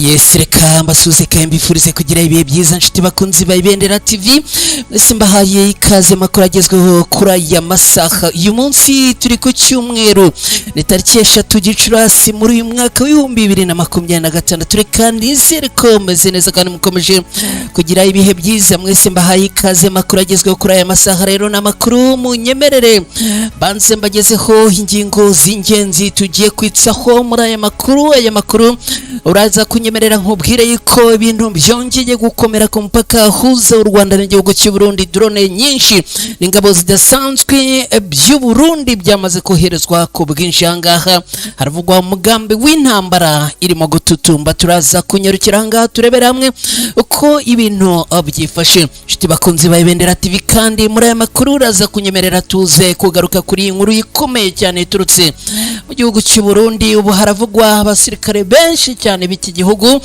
Yes, reka mbasuze kandi mbifurize kugira ibihe byiza nshuti bakunzi ba Ibendera TV. Mwese mbahaye ikaze makuru agezweho kuri aya masaha. Uyu munsi turi ku cyumweru ni tariki 3 Gicurasi muri uyu mwaka wa 2026. Reka nizere ko meze neza kandi mukomeje kugira ibihe byiza. Mwese mbahaye ikaze makuru agezweho kuri aya masaha. Rero na makuru munyemerere banze mbagezeho ingingo z'ingenzi tugiye kwitsaho muri aya makuru. Aya makuru uraza kunyemerera nkubwire yuko ibintu byongeye gukomera ku mupaka huza u Rwanda n'igihugu cy'u Burundi. Drone nyinshi n'ingabo zidasanzwe by'u Burundi byamaze koherezwa ku bwinshi. Hangaha haravugwa umugambi w'intambara irimo gututumba. Turaza kunyarukira hangaha turebera hamwe uko ibintu byifashe. Nshuti bakunzi ba Ibendera TV, kandi muri aya makuru uraza kunyemerera tuze kugaruka kuri inkuru ikomeye cyane iturutse mu gihugu cy'u Burundi. Ubu haravugwa abasirikare benshi cyane b'iki gihugu.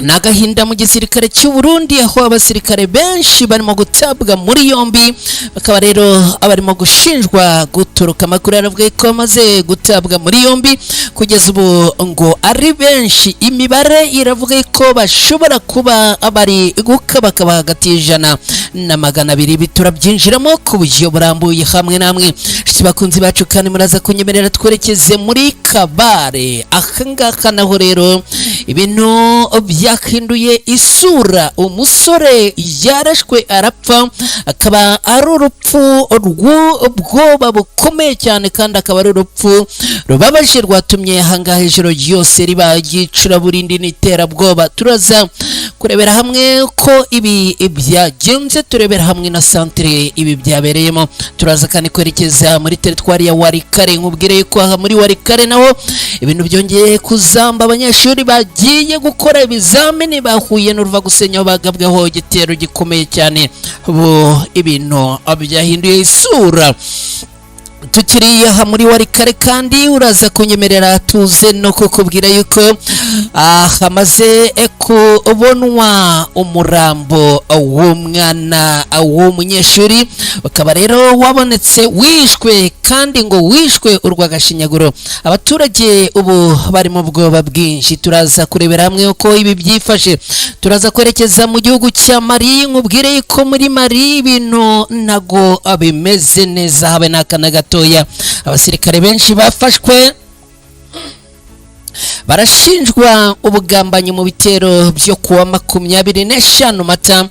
Nagahinda mu gisirikare cy'u Burundi, aho abasirikare benshi barimo gutabwa muri yombi, bakaba rero abarimo gushinjwa gutoroka. Amakuru aravuga ko amaze gutabwa muri yombi kugeza ubu ngo ari benshi. Imibare iravuga ko bashobora kuba abari gukabaka hagati y'ijana na 200. Bitura byinjiramo ku buryo burambuye hamwe namwe. Bakunzi bacu, kandi muraza kunyemerera twerekeze muri Kabare. Akangaka naho rero ibintu byahinduye isura. Umusore yarashwe arapfa, akaba ari urupfu rw'ubwoba bukomeye cyane, kandi akaba ari urupfu rubabaje rwatumye hangaha ijoro ryose riba ryicira burindi n'iterabwoba. Turaza kurebera hamwe ko ibi byagenze, turebera hamwe na centre ibi byabereyemo. Turaza kandi kwerekeza muri teritwari ya Warikare. Nkubwire ko aha muri Warikare naho ibintu byongeye kuzamba. Abanyeshuri bagiye gukora ibizamini bahuye n'uruva gusenya, bagabweho igitero gikomeye cyane. Bo ibintu byahinduye isura. Tukiri aha muri Warikare, kandi uraza kunyemerera tuze no kukubwira yuko hamaze kubonwa umurambo w'umwana w'umunyeshuri. Bakaba rero wabonetse wishwe, kandi ngo wishwe urwagashinyaguro. Abaturage ubu bari mu bwoba bwinshi. Turaza kurebera hamwe uko ibi byifashe. Turaza kwerekeza mu gihugu cya Mali. Nkubwire ko muri Mali ibintu ntago bimeze neza habe n'akana gatoya. Abasirikare benshi bafashwe barashinjwa ubugambanyi mu bitero byo kuwa 25 Mata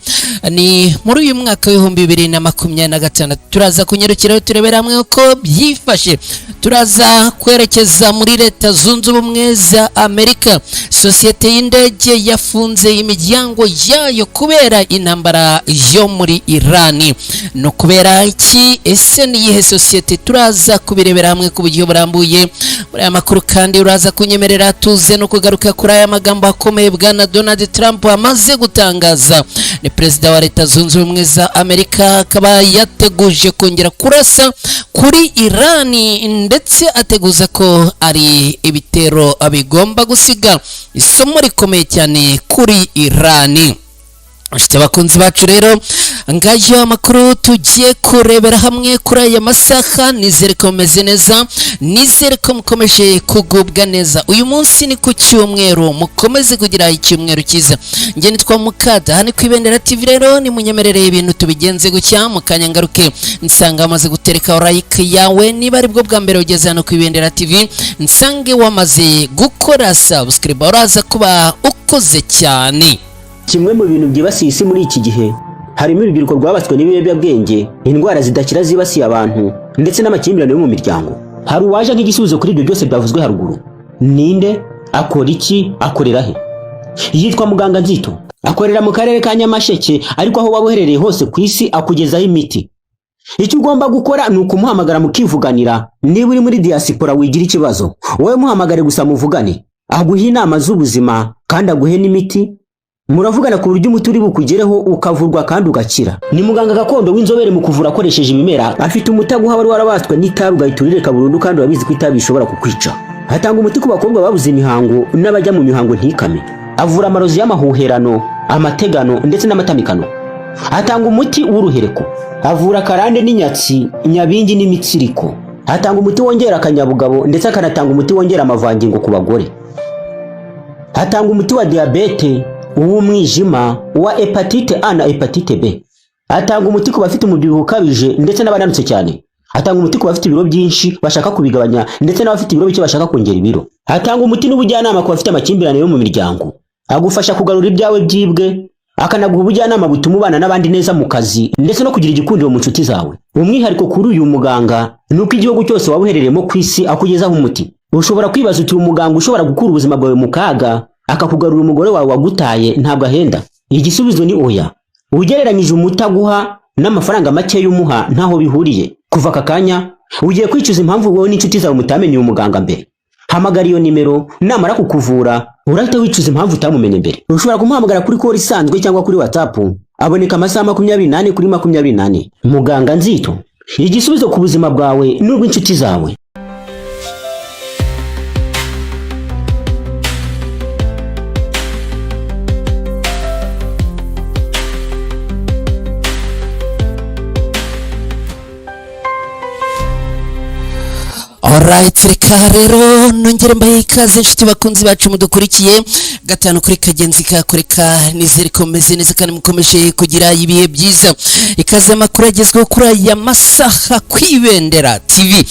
ni muri uyu mwaka wa 2026. Turaza kunyarukiraho turebera hamwe uko byifashe. Turaza kwerekeza muri Leta Zunze Ubumwe za Amerika. Sosiyete y'indege yafunze imiryango yayo kubera intambara yo muri Irani. No kubera iki? Ese ni iyihe sosiyete? Turaza kubirebera hamwe ku buryo burambuye muri aya makuru. Kandi uraza kunyemerera tuze no kugaruka kuri aya magambo akomeye bwana Donald Trump amaze gutangaza. Ni perezida wa Leta Zunze Ubumwe za Amerika, akaba yateguje kongera kurasa kuri Irani, ndetse ateguza ko ari ibitero abigomba gusiga isomo rikomeye cyane kuri Irani. Nshuti bakunzi bacu, rero ngayo amakuru tugiye kurebera hamwe kuri aya masaha. Nizere ko meze neza, nizere ko mukomeje kugubwa neza. Uyu munsi ni ku cyumweru, mukomeze kugira icyumweru cyiza. Nge nitwa Mukada, hani ku Ibendera TV. Rero ni munyemerere ibintu tubigenze gutya. Mukanya ngaruke nsanga wamaze gutereka like yawe. Niba ari bwo bwa mbere ugeze hano ku Ibendera TV, nsange wamaze gukora subscribe. Uraza kuba ukoze cyane. Kimwe mu bintu byibasiye isi muri iki gihe harimo urubyiruko rwabatswe n'ibiyobyabwenge, indwara zidakira zibasiye abantu, ndetse n'amakimbirane yo mu miryango. Hari uwaje nk'igisubizo kuri ibyo byose byavuzwe haruguru. Ninde? Akora iki? Akorera he? Yitwa Muganga Nzito. Akorera mu karere ka Nyamasheke, ariko aho waba uherereye hose ku isi akugezaho imiti. Icyo ugomba gukora ni ukumuhamagara mukivuganira. Niba uri muri diaspora wigira ikibazo, wowe muhamagare gusa muvugane. Aguhe inama z'ubuzima kandi aguhe n'imiti. Muravugana ku buryo umuti uri bukugereho ukavurwa kandi ugakira. Ni muganga gakondo w'inzobere mu kuvura akoresheje ibimera. Afite umuti aguha wari warabatswe n'itabi ugahiturire burundu, kandi urabizi ko itabi bishobora kukwica. Hatanga umuti ku bakobwa babuze imihango n'abajya mu mihango ntikame. Avura amarozi y'amahuherano, amategano, ndetse n'amatamikano. Hatanga umuti w'uruhereko. Avura karande n'inyatsi, nyabingi n'imitsiriko. Hatanga umuti wongera akanyabugabo, ndetse akanatanga umuti wongera amavangingo ku bagore. Hatanga umuti wa diabete, uw'umwijima, uwa hepatite A na hepatite B. Atanga umuti ku bafite umubyibuho ukabije ndetse n'abananutse cyane. Atanga umuti ku bafite ibiro byinshi bashaka kubigabanya ndetse n'abafite ibiro bike bashaka kongera ibiro. Atanga umuti n'ubujyanama ku bafite amakimbirane yo mu miryango. Agufasha kugarura ibyawe byibwe, akanaguha ubujyanama butuma ubana n'abandi neza mu kazi ndetse no kugira igikundiro mu nshuti zawe. Umwihariko kuri uyu muganga nuko igihugu cyose waba uherereyemo ku isi akugezaho umuti. Ushobora kwibaza uti umuganga ushobora gukura ubuzima bwawe mu kaga akakugarura umugore wawe wagutaye ntabwo ahenda. Igisubizo ni oya. Ugereranyije umuti aguha n'amafaranga make y'umuha ntaho bihuriye. Kuva aka kanya ugiye kwicuza impamvu wowe n'inshuti zawe mutamenye uyu muganga mbere. Hamagara iyo nimero, namara kukuvura urahita wicuza impamvu utamumenye mbere. Ushobora kumuhamagara kuri call isanzwe cyangwa kuri WhatsApp. Aboneka amasaha 24 kuri 24. Muganga Nzito, igisubizo ku buzima bwawe n'ubw'inshuti zawe. Alright, reka rero nongere mbaye ikaze inshuti bakunzi bacu mudukurikiye gatanu kuri kagenzi kakoreka, nizere ko meze neza kandi mukomeje kugira ibihe byiza. Ikaze makuru agezweho kuri aya masaha kwibendera TV.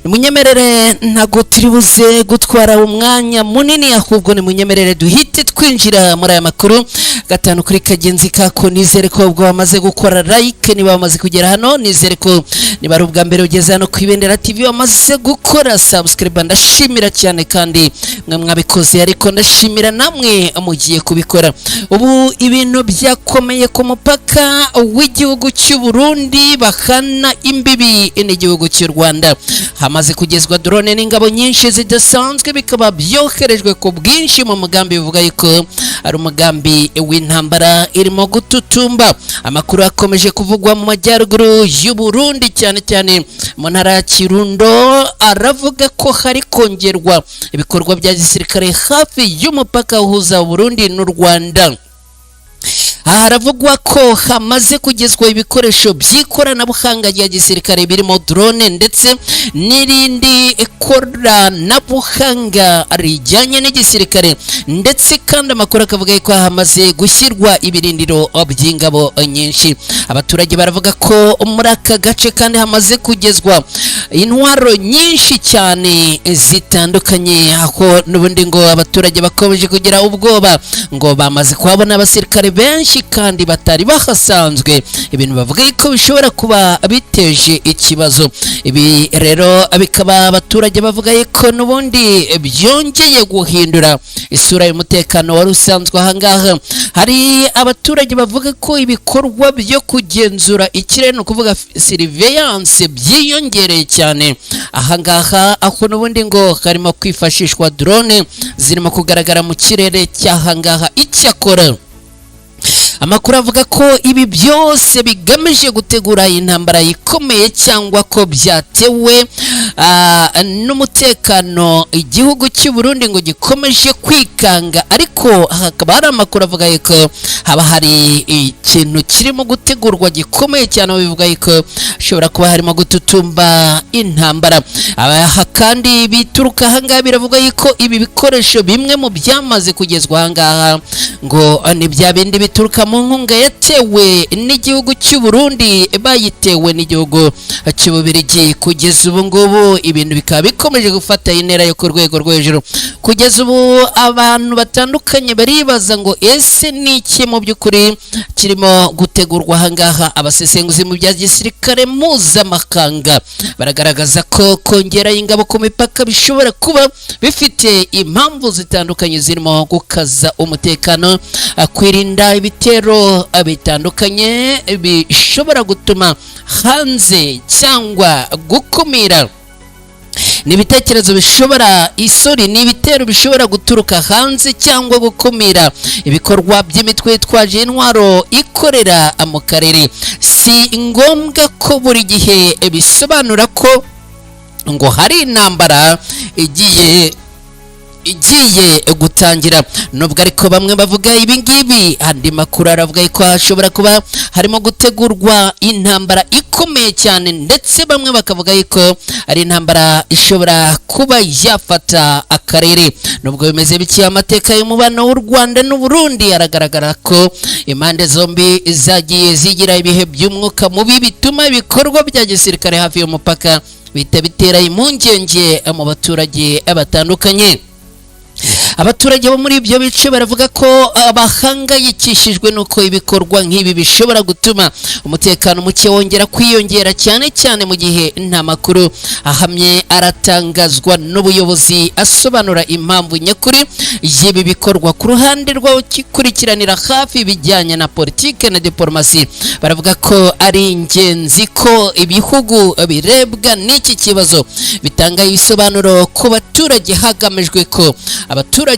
Munyemerere ntago turibuze gutwara umwanya munini, ahubwo ni munyemerere duhite twinjira muri aya makuru gatanu kuri kagenzi kako. Nizere ko ubwo bamaze gukora like, niba bamaze kugera hano, nizere ko niba ari ubwa mbere ugeze hano kwibendera TV wamaze gukora subscribe, ndashimira cyane kandi mwe mwabikoze, ariko ndashimira namwe mugiye kubikora. Ubu ibintu byakomeye ku mupaka w'igihugu cy'u Burundi bahana imbibi n'igihugu cy'u Rwanda. Hamaze kugezwa drone n'ingabo nyinshi zidasanzwe, bikaba byoherejwe ku bwinshi mu mugambi bivuga yuko ari umugambi w'intambara irimo gututumba. Amakuru akomeje kuvugwa mu majyaruguru y'u Burundi, cyane cyane mu ntara ya Kirundo, aravuga ko hari kongerwa ibikorwa bya gisirikare hafi y'umupaka uhuza Burundi n'u Rwanda. Haravugwa ko hamaze kugezwa ibikoresho by'ikoranabuhanga rya gisirikare birimo drone ndetse n'irindi koranabuhanga rijyanye n'igisirikare, ndetse kandi amakuru akavuga ko hamaze gushyirwa ibirindiro by'ingabo nyinshi. Abaturage baravuga ko muri aka gace kandi hamaze kugezwa intwaro nyinshi cyane zitandukanye, aho n'ubundi ngo abaturage bakomeje kugira ubwoba ngo bamaze kuhabona abasirikare benshi kandi batari bahasanzwe, ibintu bavuga ko bishobora kuba biteje ikibazo. Ibi rero bikaba abaturage bavuga ko n'ubundi byongeye guhindura isura y'umutekano wari usanzwe ahangaha. Hari abaturage bavuga ko ibikorwa byo kugenzura ikirere, no kuvuga surveillance, byiyongereye cyane ahangaha, aho n'ubundi ngo harimo kwifashishwa drone zirimo kugaragara mu kirere cy'ahangaha. Icyakora amakuru avuga ko ibi byose bigamije gutegura intambara ikomeye, cyangwa ko byatewe n'umutekano igihugu cy'u Burundi ngo gikomeje kwikanga. Ariko hakaba hari amakuru avuga ko haba hari ikintu kirimo gutegurwa gikomeye cyane, bivuga ko ashobora kuba harimo gututumba intambara. Aha kandi bituruka ahangaha biravuga ko ibi bikoresho bimwe mu byamaze kugezwa ahangaha ngo ni bya bindi bituruka mu nkunga yatewe n'igihugu cy'u Burundi, bayitewe n'igihugu cy'u Bubiligi. Kugeza ubu ngubu ibintu bikaba bikomeje gufata intera yo ku rwego rwo hejuru. Kugeza ubu abantu batandukanye baribaza ngo ese ni iki mu by'ukuri kirimo gutegurwa ahangaha. Abasesenguzi mu bya gisirikare mpuzamahanga baragaragaza ko kongera ingabo ku mipaka bishobora kuba bifite impamvu zitandukanye zirimo gukaza umutekano, kwirinda ibitero bitandukanye bishobora gutuma hanze cyangwa gukumira n'ibitekerezo bishobora n'ibitero bishobora guturuka hanze cyangwa gukumira ibikorwa by'imitwe yitwaje intwaro ikorera mu karere. Si ngombwa ko buri gihe bisobanura ko ngo hari intambara igiye igiye gutangira. Nubwo ariko bamwe bavuga ibi ngibi, andi makuru aravuga ko hashobora kuba harimo gutegurwa intambara ikomeye cyane, ndetse bamwe bakavuga ko ari intambara ishobora kuba yafata akarere. Nubwo bimeze bityo, amateka y'umubano w'u Rwanda n'u Burundi aragaragara ko impande zombi zagiye zigira ibihe by'umwuka mubi bituma ibikorwa bya gisirikare hafi y'umupaka bihita bitera impungenge mu baturage batandukanye. Abaturage bo muri ibyo bice baravuga ko bahangayikishijwe nuko ibikorwa nk'ibi bishobora gutuma umutekano muke wongera kwiyongera, cyane cyane mu gihe nta makuru ahamye aratangazwa n'ubuyobozi asobanura impamvu nyakuri y'ibi bikorwa. Ku ruhande rw'abakurikiranira hafi ibijyanye na politike na diplomasi, baravuga ko ari ingenzi ko ibihugu birebwa n'iki kibazo bitanga ibisobanuro ku baturage hagamijwe ko abaturage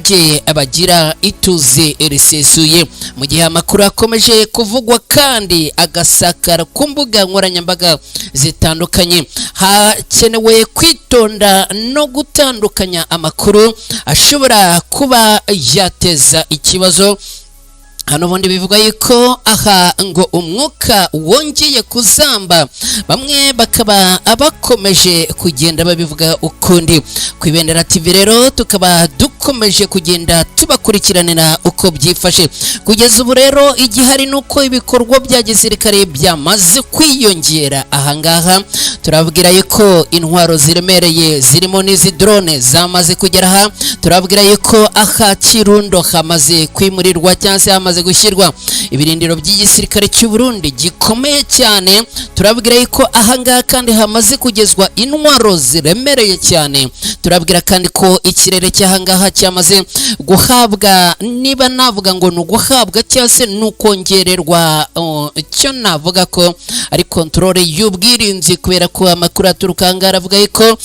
bagira ituze risesuye. Mu gihe amakuru akomeje kuvugwa kandi agasakara ku mbuga nkoranyambaga zitandukanye, hakenewe kwitonda no gutandukanya amakuru ashobora kuba yateza ikibazo. Hano ubundi bivuga yuko aha ngo umwuka wongeye kuzamba, bamwe bakaba bakomeje kugenda babivuga ukundi. Ku Ibendera TV rero tukaba dukomeje kugenda tubakurikiranira uko byifashe. Kugeza ubu rero igihari nuko ibikorwa bya gisirikare byamaze kwiyongera. Ahangaha turabwira yuko intwaro ziremereye zirimo n'izi drone zamaze kugera aha. Turabwira yuko aha Kirundo hamaze kwimurirwa cyangwa se hamaze gushyirwa ibirindiro by'igisirikare cy'u Burundi gikomeye cyane. Turabwira yuko ahangaha kandi hamaze kugezwa intwaro ziremereye cyane. Turabwira kandi ko ikirere cy'ahangaha cyamaze guhabwa, niba navuga ngo ni uguhabwa cyangwa se ni ukongererwa, icyo navuga ko ari kontrole y'ubwirinzi, kubera ko amakuru aturuka ahangaha aravuga yuko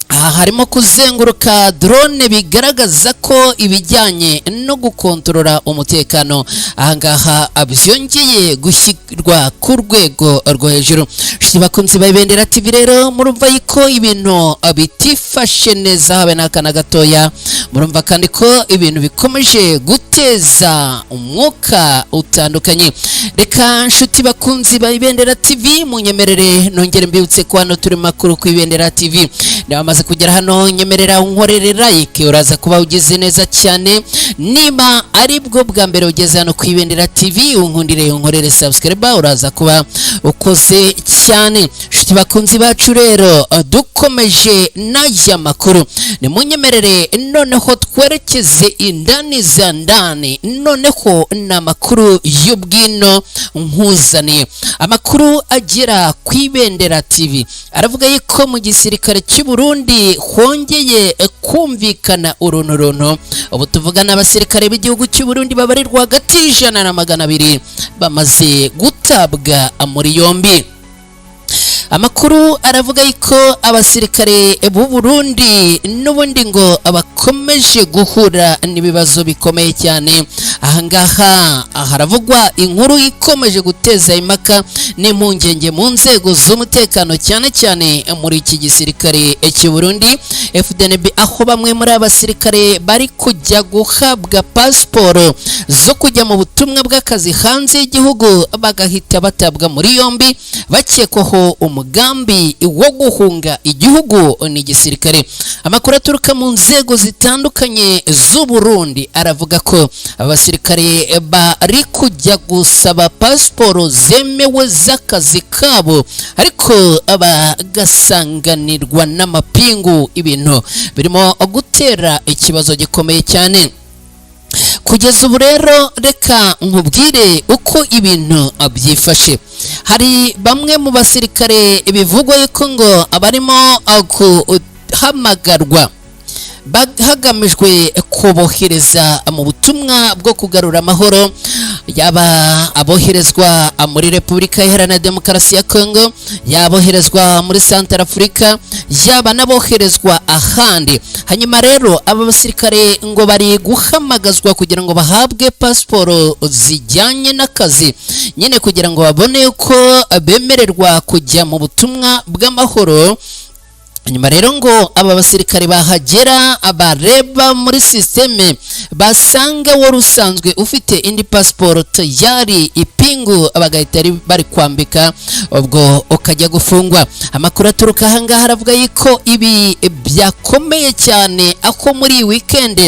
aha harimo kuzenguruka drone bigaragaza ko ibijyanye no gukontorora umutekano ahangaha byongeye gushyirwa ku rwego rwo hejuru. Bakunzi ba Ibendera TV rero murumva yuko ibintu bitifashe neza habe n'akana gatoya. Murumva kandi ko ibintu bikomeje guteza umwuka utandukanye. Reka nshuti bakunzi ba Ibendera TV munyemerere nongere mbibutse ko hano turi makuru ku Ibendera TV. Ndabamaze kugera hano, nyemerera unkorere like, uraza kuba ugize neza cyane. Niba ari bwo bwa mbere ugeze hano ku Ibendera TV, unkundire unkorere subscribe, uraza kuba ukoze cyane. Nshuti bakunzi bacu rero dukomeje n'aya makuru, nimunyemerere noneho twerekeze indani za ndani. Noneho n'amakuru y'ubwino nkuzaniye. Amakuru agera ku Ibendera TV aravuga yuko mu gisirikare cy'u Burundi hongeye kumvikana urunturuntu. Ubu tuvugana abasirikare b'igihugu cy'u Burundi babarirwa hagati y'ijana na 200 bamaze gutabwa muri yombi. Amakuru aravuga yuko abasirikare b'u Burundi n'ubundi ngo abakomeje guhura n'ibibazo bikomeye cyane. Ahangaha haravugwa inkuru ikomeje guteza impaka n'impungenge mu nzego z'umutekano, cyane cyane muri iki gisirikare cy'u Burundi FDNB, aho bamwe muri abasirikare bari kujya guhabwa pasiporo zo kujya mu butumwa bw'akazi hanze y'igihugu bagahita batabwa muri yombi bakekwaho umugambi wo guhunga igihugu n'igisirikare. Amakuru aturuka mu nzego zitandukanye z'u Burundi aravuga ko abasirikare bari kujya gusaba pasiporo zemewe z'akazi kabo, ariko bagasanganirwa n'amapingu, ibintu birimo gutera ikibazo gikomeye cyane. Kugeza ubu rero reka nkubwire uko ibintu byifashe. Hari bamwe mu basirikare bivugwa yuko ngo abarimo guhamagarwa hagamijwe kubohereza mu butumwa bwo kugarura amahoro, yaba aboherezwa muri Repubulika Iharanira Demokarasi ya Kongo, yaboherezwa muri Central Africa, yaba naboherezwa ahandi. Hanyuma rero aba basirikare ngo bari guhamagazwa kugira ngo bahabwe pasiporo zijyanye n'akazi, nyine kugira ngo babone ko bemererwa kujya mu butumwa bw'amahoro nyuma rero ngo aba basirikare bahagera abareba muri systeme basanga wari usanzwe ufite indi passport yari ipingu bagahita bari kwambika ubwo ukajya gufungwa. Amakuru aturuka ahangaha aravuga yuko ibi byakomeye cyane ako muri weekend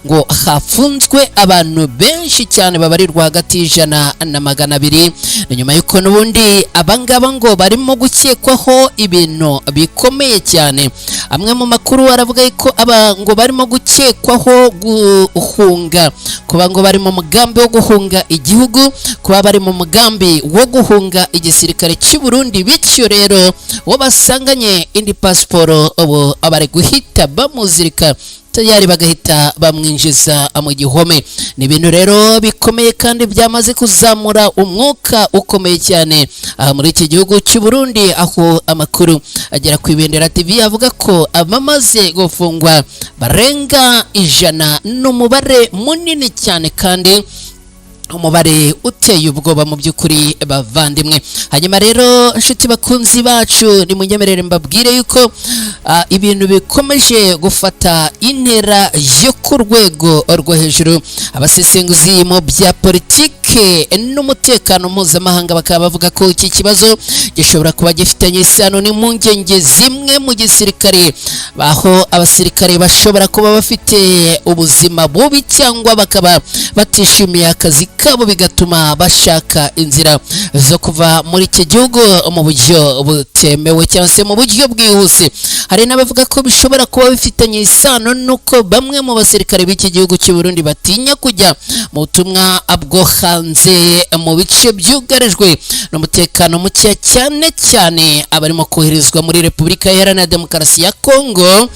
ngo hafunzwe abantu benshi cyane babarirwa hagati y'ijana na 200, nyuma yuko n'ubundi abangaba ngo barimo gukekwaho ibintu bikomeye cyane. Amwe mu makuru aravuga yuko aba ngo barimo gukekwaho guhunga, kuba ngo bari mu mugambi wo guhunga igihugu, kuba bari mu mugambi wo guhunga igisirikare cy'u Burundi, bityo rero wo basanganye indi pasiporo ubu abari guhita bamuzirika tayari bagahita bamwinjiza mu gihome. Ni ibintu rero bikomeye kandi byamaze kuzamura umwuka ukomeye cyane muri iki gihugu cy'u Burundi, aho amakuru agera ku Ibendera TV avuga ko abamaze gufungwa barenga 100, n'umubare munini cyane kandi umubare uteye ubwoba mu by'ukuri bavandimwe. Hanyuma rero inshuti bakunzi bacu, ni munyemerere mbabwire yuko ibintu bikomeje gufata intera yo ku rwego rwo hejuru. Abasesenguzi mu bya politike n'umutekano mpuzamahanga bakaba bavuga ko iki kibazo gishobora kuba gifitanye isano n'impungenge zimwe mu gisirikare, baho abasirikare bashobora kuba bafite ubuzima bubi cyangwa bakaba batishimiye akazi kabo, bigatuma bashaka inzira zo kuva muri iki gihugu mu buryo butemewe cyangwa se mu buryo bwihuse. Hari n'abavuga ko bishobora kuba bifitanye isano nuko bamwe mu basirikare b'iki gihugu cy'u Burundi batinya kujya mu butumwa bwo hanze mu bice byugarijwe n'umutekano muke, cyane cyane abarimo koherezwa muri Repubulika Iharanira Demokarasi ya Kongo,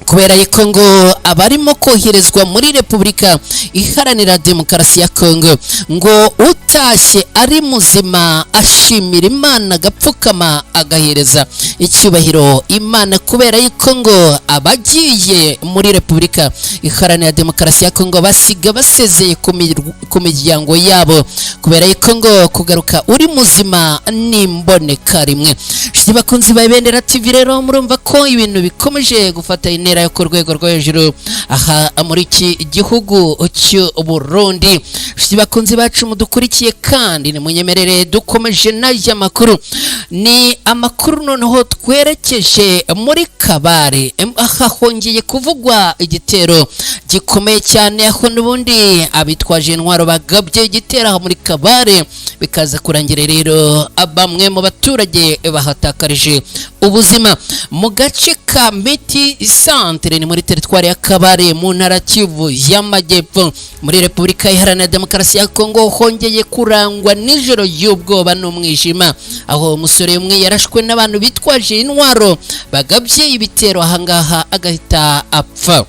kubera yuko ngo abarimo koherezwa muri Repubulika Iharanira Demokarasi ya Kongo ngo utashye ari muzima ashimira Imana, agapfukama agahereza icyubahiro Imana, kubera yuko ngo abagiye muri Repubulika Iharanira Demokarasi ya Kongo basiga basezeye ku miryango yabo, kubera yuko ngo kugaruka uri muzima n'imboneka rimwe. Bakunzi ba Ibendera TV rero murumva ko ibintu bikomeje gufata intera yo ku rwego rwo hejuru aha muri iki gihugu cy'u Burundi. Bakunzi bacu mudukurikiye kandi ni munyemerere dukomeje n'aya makuru. Ni amakuru noneho twerekeje muri Kabare, aha hongeye kuvugwa igitero gikomeye cyane, aho n'ubundi abitwaje intwaro bagabye igitero muri Kabare, bikaza kurangira rero bamwe mu baturage bahatakarije ubuzima mu gace ka Miti Centre, ni muri teritwari ya Kabare mu ntara Kivu y'Amajyepfo muri Repubulika Iharanira Demokarasi ya Kongo. Hongeye kurangwa n'ijoro y'ubwoba n'umwijima, aho umusore umwe yarashwe n'abantu bitwaje intwaro bagabye ibitero ahangaha agahita apfa.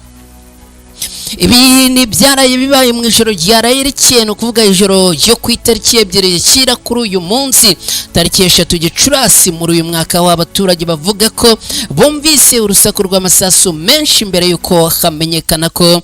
Ibi ni byaraye bibaye mu ijoro ryaraye rikeye, no kuvuga ijoro ryo ku itariki 2 shyira kuri uyu munsi tariki 3 Gicurasi muri uyu mwaka, w'abaturage bavuga ko bumvise urusaku rw'amasasu menshi mbere yuko hamenyekana ko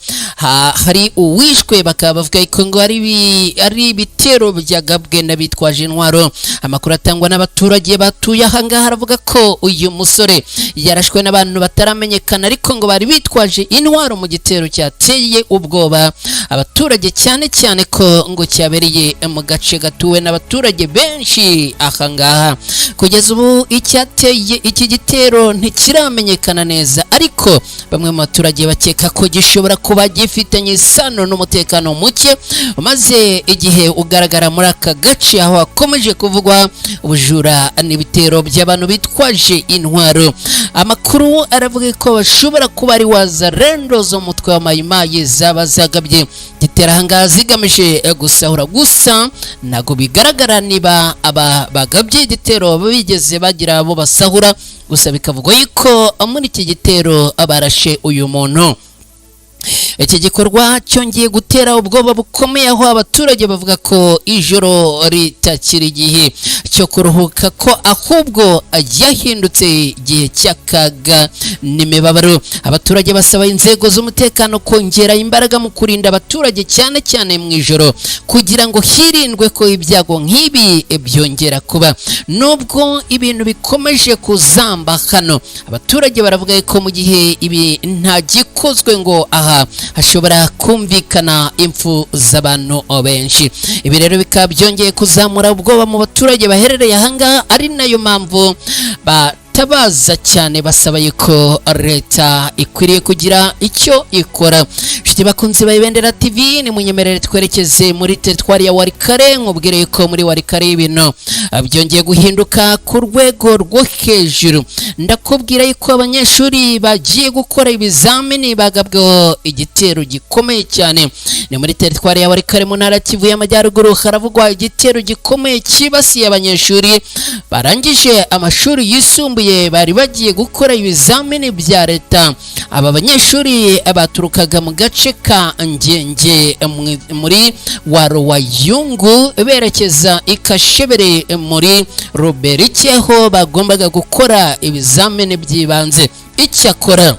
hari uwishwe, bakaba bavuga ko ngo ari ibitero byagabwe n'abitwaje intwaro. Amakuru atangwa n'abaturage batuye ahangaha aravuga ko uyu musore yarashwe n'abantu bataramenyekana, ariko ngo bari bitwaje intwaro mu gitero cyateye ubwoba abaturage, cyane cyane ko ngo cyabereye mu gace gatuwe n'abaturage benshi ahangaha. Kugeza ubu icyateye iki gitero ntikiramenyekana neza, ariko bamwe mu baturage bakeka ko gishobora kuba gifitanye isano n'umutekano muke maze igihe ugaragara muri aka gace, aho hakomeje kuvugwa ubujura n'ibitero by'abantu bitwaje intwaro. Amakuru aravuga ko bashobora kuba ari wazalendo zo mutwe wa mayimayi zaba zagabye gitera ahangaha zigamije gusahura, gusa ntago bigaragara niba aba bagabye igitero bigeze bagira abo basahura, gusa bikavugwa yuko muri iki gitero abarashe uyu muntu. iki gikorwa cyongeye gutera ubwoba bukomeye, aho abaturage bavuga ko ijoro ritakiri igihe cyo kuruhuka, ko ahubwo yahindutse igihe cy'akaga n'imibabaro. Abaturage basaba inzego z'umutekano kongera imbaraga mu kurinda abaturage cyane cyane mu ijoro, kugira ngo hirindwe ko ibyago nk'ibi byongera kuba. Nubwo ibintu bikomeje kuzamba hano, abaturage baravuga ko mu gihe ibi nta gikozwe ngo aha hashobora kumvikana impfu z'abantu benshi. Ibi rero bikaba byongeye kuzamura ubwoba mu baturage baherereye ahangaha, ari nayo mpamvu tabaza cyane basaba yuko leta ikwiriye kugira icyo ikora. Nshuti bakunzi ba Ibendera TV, ni munyemerere twerekeze muri teritwari ya Walikale. Nkubwire yuko muri Walikale ibintu byongeye guhinduka ku rwego rwo hejuru. Ndakubwira yuko abanyeshuri bagiye gukora ibizamini bagabweho igitero gikomeye cyane. Ni muri teritwari ya Walikale mu ntara Kivu y'Amajyaruguru, haravugwa igitero gikomeye kibasiye abanyeshuri barangije amashuri yisumbuye, bari bagiye gukora ibizamini bya leta. Aba banyeshuri baturukaga mu gace ka Ngenge muri Warowayungu berekeza Ikashebere muri Ruberiki, aho bagombaga gukora ibizamini by'ibanze. Icyakora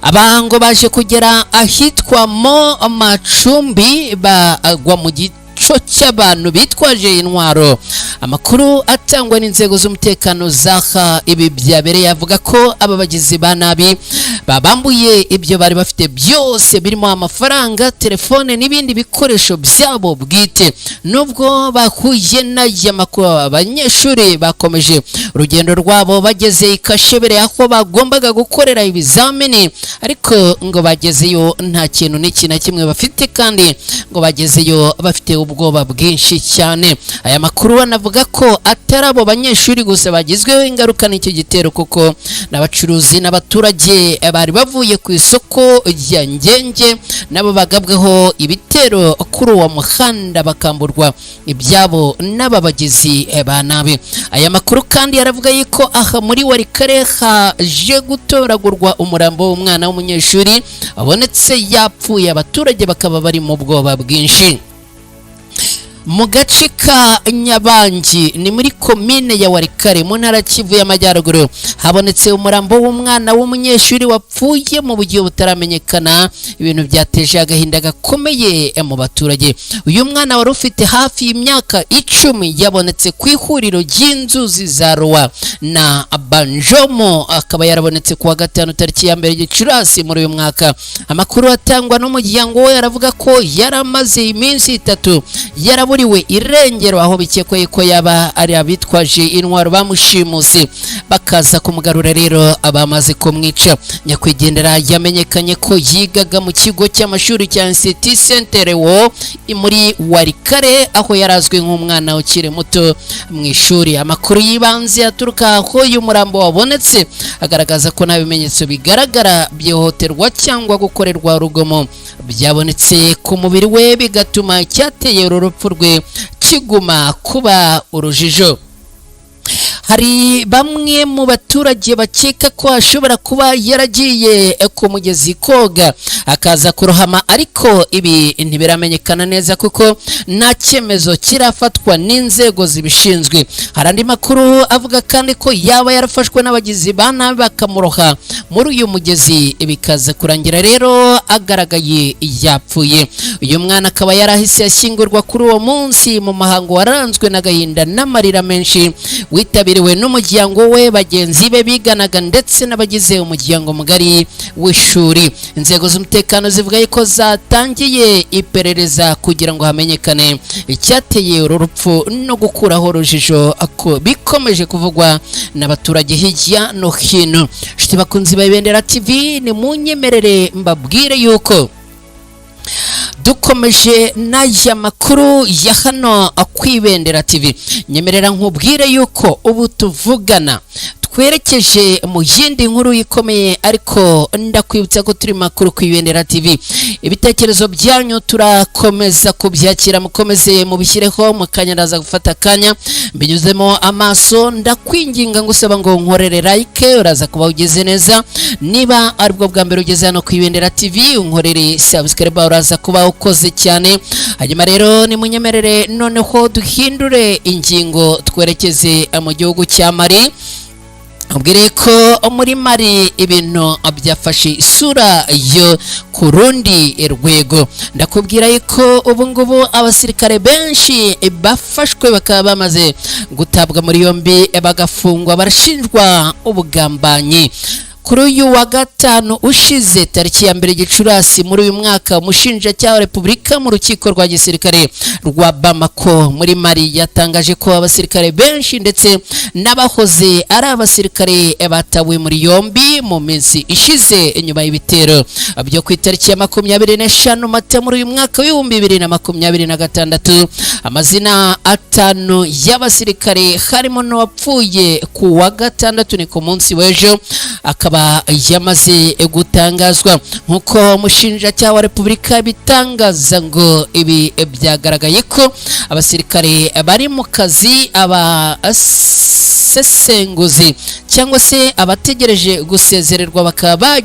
abango baje kugera ahitwa mo Macumbi bagwa mu gico cy'abantu bitwaje intwaro. Amakuru atangwa n'inzego z'umutekano zaha ibi byabereye avuga ko aba bagizi ba nabi babambuye ibyo bari bafite byose, birimo amafaranga, telefone n'ibindi bikoresho byabo bwite. Nubwo bahuye n'aya makuru, abanyeshuri bakomeje urugendo rwabo bageze Ikashebere, aho bagombaga gukorera ibizamini, ariko ngo bagezeyo nta kintu n'iki na kimwe bafite, kandi ngo bagezeyo bafite ubwoba bwinshi cyane. Aya makuru banavuga ko atari abo banyeshuri gusa bagizweho ingaruka n'icyo gitero, kuko n'abacuruzi n'abaturage bari bavuye ku isoko rya Ngenge nabo bagabweho ibitero kuri uwo muhanda, bakamburwa ibyabo n'ababagizi ba nabi. Aya makuru kandi yaravuga yuko aha muri Walikale haje gutoragurwa umurambo w'umwana w'umunyeshuri abonetse yapfuye. Abaturage bakaba bari mu bwoba bwinshi. Mu gace ka Nyabangi ni muri komine ya Walikale mu ntara Kivu y'Amajyaruguru, habonetse umurambo w'umwana w'umunyeshuri wapfuye mu buryo butaramenyekana. Ibintu byateje agahinda gakomeye mu baturage. Uyu mwana wari ufite hafi y'imyaka 10 yabonetse ku ihuriro ry'inzuzi za Rowa na Banjomo, akaba yarabonetse kuwa gatanu tariki ya 2 Gicurasi muri uyu mwaka. Amakuru atangwa n'umuryango we yaravuga ko yaramaze iminsi 3 yaraburiwe irengero, aho bikekwa ko yaba ari abitwaje intwaro bamushimuse bakaza kumugarura. Rero abamaze kumwica. Nyakwigendera yamenyekanye ko yigaga mu kigo cy'amashuri cya Institut Saint-Léon muri Walikale, aho yarazwe nk'umwana ukiri muto mu ishuri. Amakuru yibanze aturuka aho uyu murambo wabonetse agaragaza ko nta bimenyetso bigaragara byihohoterwa cyangwa gukorerwa urugomo byabonetse ku mubiri we, bigatuma icyateye uru rupfu rwe kiguma kuba urujijo. Hari bamwe mu baturage bakeka ko ashobora kuba yaragiye ku mugezi koga akaza kurohama, ariko ibi ntibiramenyekana neza kuko nta cyemezo kirafatwa n'inzego zibishinzwe. Hari andi makuru avuga kandi ko yaba yarafashwe n'abagizi ba nabi bakamuroha muri uyu mugezi, bikaza kurangira rero agaragaye yapfuye. Uyu mwana akaba yarahise ashyingurwa kuri uwo munsi mu muhango waranzwe n'agahinda n'amarira menshi, witabiriwe n'umuryango we, bagenzi be biganaga ndetse n'abagize umuryango mugari w'ishuri. Inzego z'umutekano zivuga ko zatangiye iperereza kugira ngo hamenyekane icyateye uru rupfu no gukuraho urujijo ko bikomeje kuvugwa n'abaturage hirya no hino. Nshuti bakunzi ba Ibendera TV, ni munyemerere mbabwire yuko dukomeje n'aya makuru ya hano ku Ibendera TV. Nyemerera nkubwire yuko ubu tuvugana twerekeje mu yindi nkuru ikomeye, ariko ndakwibutsa ko turi makuru ku Ibendera TV. Ibitekerezo byanyu turakomeza kubyakira, mukomeze mubishyireho mukanyaraza gufata akanya mbinyuzemo amaso. Ndakwinginga ngusaba ngo nkorere like, uraza kuba ugeze neza. Niba ari bwo bwa mbere ugeze hano ku Ibendera TV, unkorere subscribe, uraza kuba ukoze cyane. Hanyuma rero nimunyemerere noneho duhindure ingingo twerekeze mu gihugu cya Mali. Ubwire ko muri Mali ibintu byafashe isura yo ku rundi rwego. Ndakubwira yuko ubu ngubu abasirikare benshi bafashwe bakaba bamaze gutabwa muri yombi bagafungwa, barashinjwa ubugambanyi. Kuri uyu wa gatanu ushize tariki ya 2 Gicurasi muri uyu mwaka, umushinjacyaha wa Repubulika mu rukiko rwa gisirikare rwa Bamako muri Mali yatangaje ko abasirikare benshi ndetse n'abahoze ari abasirikare batawe muri yombi mu minsi ishize nyuma y'ibitero byo ku itariki ya 25 Mata muri uyu mwaka wa 2026. Amazina 5 y'abasirikare harimo n'uwapfuye ku wa gatandatu ni ku munsi w'ejo akaba yamaze gutangazwa. Nkuko umushinjacyaha wa Repubulika bitangaza ngo ibi byagaragaye ko abasirikare bari mu kazi, abasesenguzi cyangwa se abategereje gusezererwa bakaba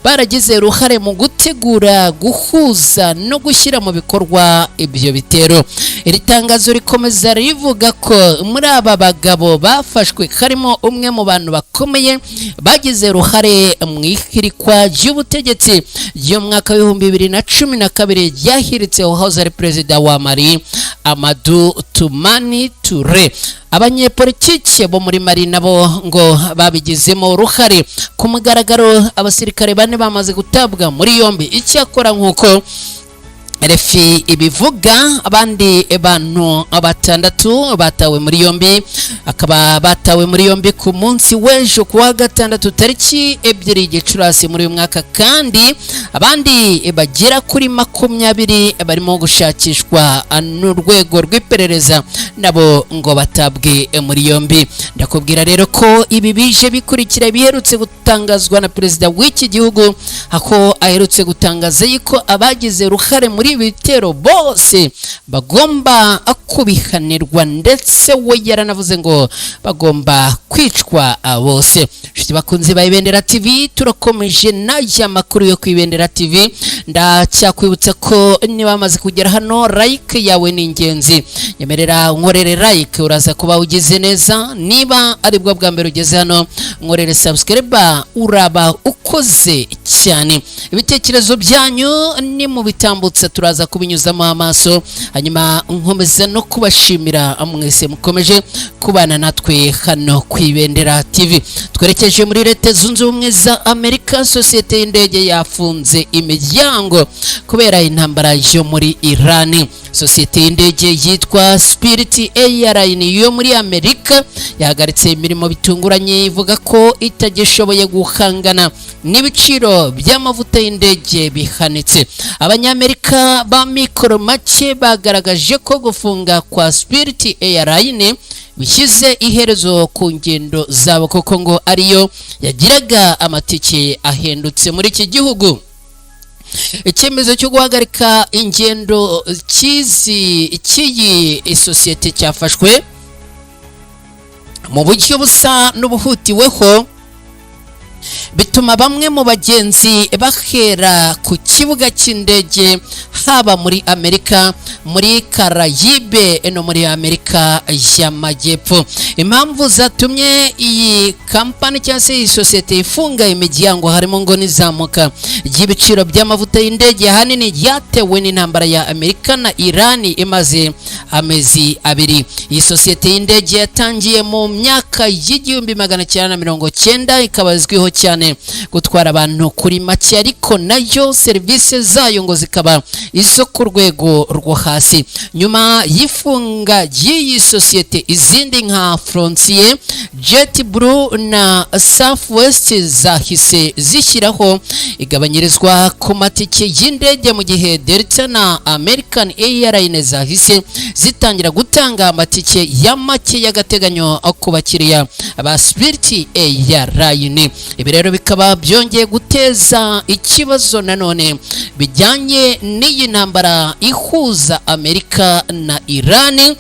baragize uruhare mu gutegura, guhuza no gushyira mu bikorwa ibyo bitero. Iri tangazo rikomeza rivuga ko muri aba bagabo bafashwe harimo umwe mu bantu bakomeye bagize uruhare mu ihirikwa ry'ubutegetsi y'umwaka wa 2012 ryahiritse uwahoze ari perezida wa Mali Amadou Toumani Touré. Abanyepolitike bo muri Mali nabo ngo babigizemo uruhare. Ku mugaragaro abasirikare 4 bamaze gutabwa muri yombi. Icyakora nkuko RFI ibivuga, abandi bantu 6 batawe muri yombi, akaba batawe muri yombi ku munsi w'ejo ku wa gatandatu tariki 2 Gicurasi muri uyu mwaka, kandi abandi bagera kuri 20 barimo gushakishwa n'urwego rw'iperereza nabo ngo batabwe muri yombi. Ndakubwira rero ko ibi bije bikurikira biherutse gutangazwa na perezida w'iki gihugu, aho aherutse gutangaza yuko abagize uruhare muri ibitero bose bagomba kubihanirwa, ndetse we yaranavuze ngo bagomba kwicwa bose. Nshuti bakunzi ba Ibendera TV, turakomeje n'aya makuru yo ku Ibendera TV. Ndacyakwibutsa ko niba bamaze kugera hano, like yawe ni ingenzi. Nyemerera nkorere like, uraza kuba ugize neza. Niba ari bwo bwa mbere ugeze hano, nkorere subscribe, uraba ukoze cyane. Ibitekerezo byanyu ni mu bitambutsa turaza kubinyuzamo amaso, hanyuma nkomeza no kubashimira mwese mukomeje kubana natwe hano ku Ibendera TV. Twerekeje muri Leta Zunze Ubumwe za Amerika. Sosiyete y'indege yafunze imiryango kubera intambara yo muri Iran. Sosiyete y'indege yitwa Spirit Airlines yo muri Amerika yahagaritse imirimo bitunguranye, ivuga ko itagishoboye guhangana n'ibiciro by'amavuta y'indege bihanitse. Abanyamerika ba mikoro make bagaragaje ko gufunga kwa Spirit Airlines bishyize iherezo ku ngendo zabo, kuko ngo ariyo yagiraga amatike ahendutse muri iki gihugu. Icyemezo cyo guhagarika ingendo cy'iyi sosiyete cyafashwe mu buryo busa n'ubuhutiweho, bituma bamwe mu bagenzi bahera ku kibuga cy'indege haba muri Amerika, muri Karayibe no muri Amerika y'Amajyepfo. Impamvu zatumye iyi kampani cyangwa se iyi sosiyete ifunga imiryango harimo ngo n'izamuka ry'ibiciro by'amavuta y'indege, ahanini ryatewe n'intambara ya Amerika na Iran imaze amezi 2. Iyi sosiyete y'indege yatangiye mu myaka y'igihumbi 1990, ikaba izwiho cyane gutwara abantu kuri make, ariko nayo serivisi zayo ngo zikaba izo ku rwego rwo hasi. Nyuma y'ifunga ry'iyi sosiyete, izindi nka Frontier, JetBlue na Southwest zahise zishyiraho igabanyirizwa ku matike y'indege, mu gihe Delta na American Airlines zahise zitangira gutanga amatike ya make y'agateganyo ku bakiriya ba Spirit Airlines. Ibi rero bikaba byongeye guteza ikibazo nanone bijyanye n'iyi ntambara ihuza Amerika na Iran.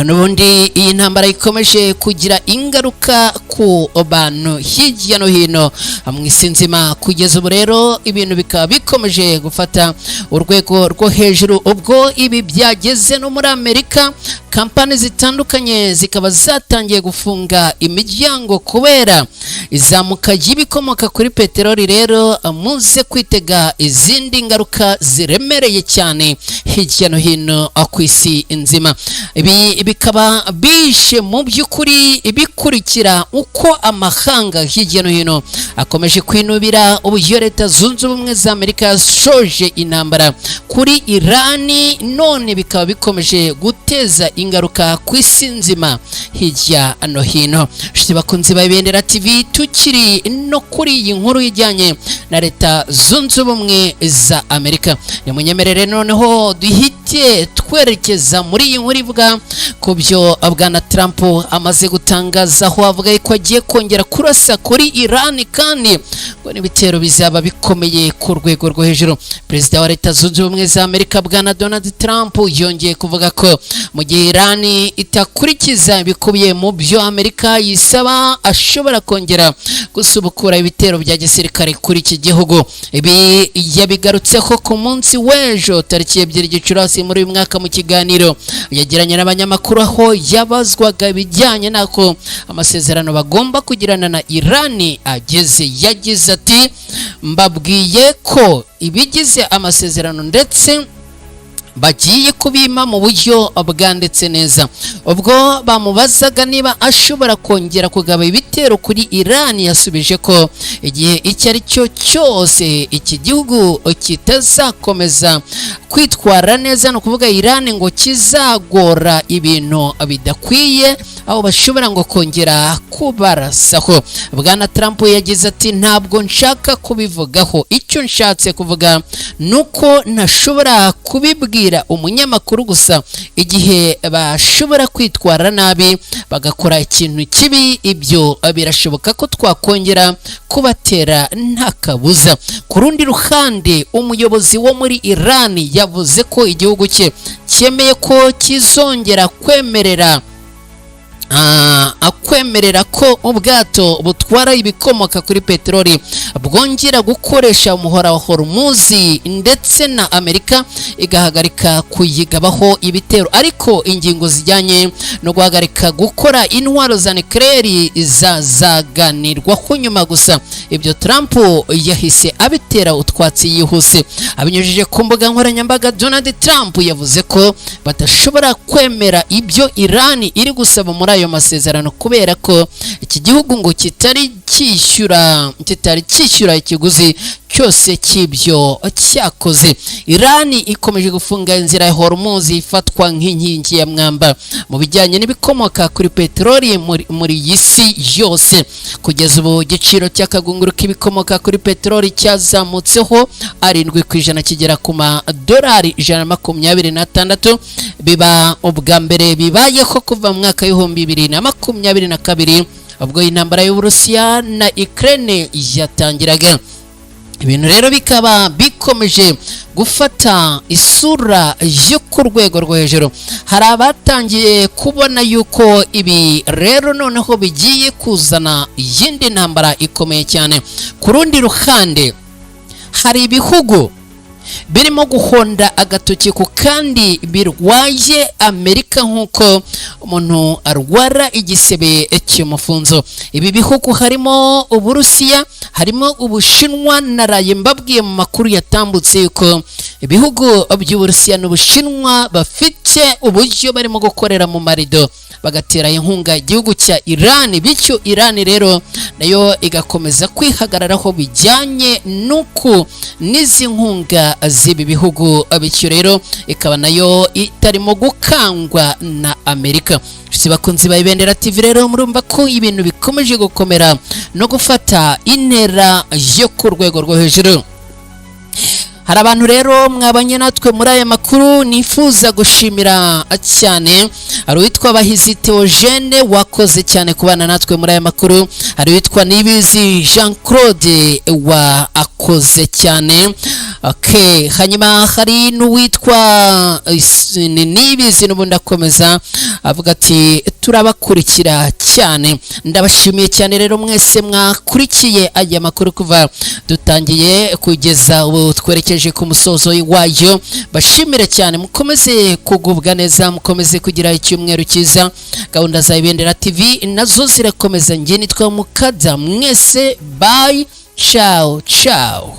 Nubundi iyi ntambara ikomeje kugira ingaruka ku bantu hirya no hino mu isi nzima. Kugeza ubu rero ibintu bikaba bikomeje gufata urwego rwo hejuru, ubwo ibi byageze no muri Amerika. Kampani zitandukanye zikaba zatangiye gufunga imiryango kubera izamuka ry'ibikomoka kuri peteroli. Rero muze kwitega izindi ngaruka ziremereye cyane hirya no hino ku isi nzima. Ibi bikaba bishe mu by'ukuri bikurikira uko amahanga hirya no hino akomeje kwinubira uburyo Leta Zunze Ubumwe za Amerika yashoje intambara kuri Irani, none bikaba bikomeje guteza ingaruka ku isi nzima hirya no hino. Nshuti bakunzi ba Ibendera TV, tukiri no kuri iyi nkuru ijyanye na Leta Zunze Ubumwe za Amerika, nimunyemerere noneho duhite twerekeza muri iyi nkuru ivuga ku byo Bwana Trump amaze gutangaza, aho avuga ko agiye kongera kurasa kuri Iran kandi ngo n'ibitero bizaba bikomeye ku rwego rwo hejuru. Perezida wa Leta Zunze Ubumwe za Amerika Bwana Donald Trump yongeye kuvuga ko mu gihe Iran itakurikiza ibikubiye mu byo Amerika yisaba, ashobora kongera gusubukura ibitero bya gisirikare kuri iki gihugu. Ibi yabigarutseho ku munsi w'ejo tariki 2 Gicurasi muri uyu mwaka mu kiganiro yagiranye n'abanyamakuru, aho yabazwaga ibijyanye nako amasezerano bagomba kugirana na Iran ageze. Yagize ati, mbabwiye ko ibigize amasezerano ndetse bagiye kubima mu buryo bwanditse neza. Ubwo bamubazaga niba ashobora kongera kugaba ibitero kuri Iran, yasubije ko igihe icyo ari cyo cyose iki gihugu kitazakomeza kwitwara neza, no kuvuga Iran ngo kizagora ibintu bidakwiye, aho bashobora ngo kongera kubarasaho. Bwana Trump yagize ati, ntabwo nshaka kubivugaho, icyo nshatse kuvuga nuko ntashobora kubibwira umunyamakuru gusa. Igihe bashobora kwitwara nabi bagakora ikintu kibi, ibyo birashoboka ko twakongera kubatera nta kabuza. Ku rundi ruhande, umuyobozi wo muri Iran yavuze ko igihugu cye cyemeye ko kizongera kwemerera ko ubwato butwara ibikomoka kuri peteroli bwongera gukoresha umuhora wa Hormuz, ndetse na Amerika igahagarika kuyigabaho ibitero, ariko ingingo zijyanye no guhagarika gukora intwaro za nuclear zaganirwaho nyuma gusa. Ibyo Trump yahise abitera utwatsi yihuse. Abinyujije ku mbuga nkoranyambaga, Donald Trump yavuze ko badashobora kwemera ibyo Iran iri gusaba muri ayo masezerano kubera ko iki gihugu ngo kitari cyishyura ikiguzi cyose cy'ibyo cyakoze. Iran ikomeje gufunga inzira ya Hormuz ifatwa nk'inkingi ya mwamba mu bijyanye n'ibikomoka kuri peteroli muri isi yose. Kugeza ubu igiciro cy'akagunguru k'ibikomoka kuri peteroli cyazamutseho 7% kigera ku $126, biba ubwa mbere bibayeho kuva mu mwaka w'ibihumbi 2022 ubwo intambara y'Uburusiya na Ukraine yatangiraga. Ibintu rero bikaba bikomeje gufata isura yo ku rwego rwo hejuru. Hari abatangiye kubona yuko ibi rero noneho bigiye kuzana yindi ntambara ikomeye cyane. Ku rundi ruhande, hari ibihugu birimo guhonda agatoki ku kandi birwaye Amerika nk'uko umuntu arwara igisebe cy'umufunzo. Ibi bihugu harimo Uburusiya, harimo Ubushinwa. Naraye mbabwiye mu makuru yatambutse yuko ibihugu by'Uburusiya n'Ubushinwa bafite ndetse uburyo barimo gukorera mu marido bagatera inkunga igihugu cya Iran, bityo Iran rero nayo igakomeza kwihagararaho bijyanye nuko n'izi nkunga z'ibi bihugu, bityo rero ikaba nayo itarimo gukangwa na Amerika. Bakunzi ba Ibendera TV rero murumva ko ibintu bikomeje gukomera no gufata intera yo ku rwego rwo hejuru. Hari abantu rero mwabanye natwe muri aya makuru nifuza gushimira cyane. Hari uwitwa Bahizi Theogene wakoze cyane kubana natwe muri aya makuru. Hari uwitwa Nibizi Jean Claude akoze cyane. Okay, hanyuma hari n'uwitwa Nibizi n'ubundi akomeza avuga ati turabakurikira cyane. Ndabashimiye cyane rero mwese mwakurikiye aya makuru kuva dutangiye kugeza ubu twerekeje ku musozo wayo. Bashimire cyane, mukomeze kugubwa neza, mukomeze kugira icyumweru cyiza. Gahunda za Ibendera TV nazo zirakomeza. Njye nitwa Mukada, mwese bye, ciao ciao.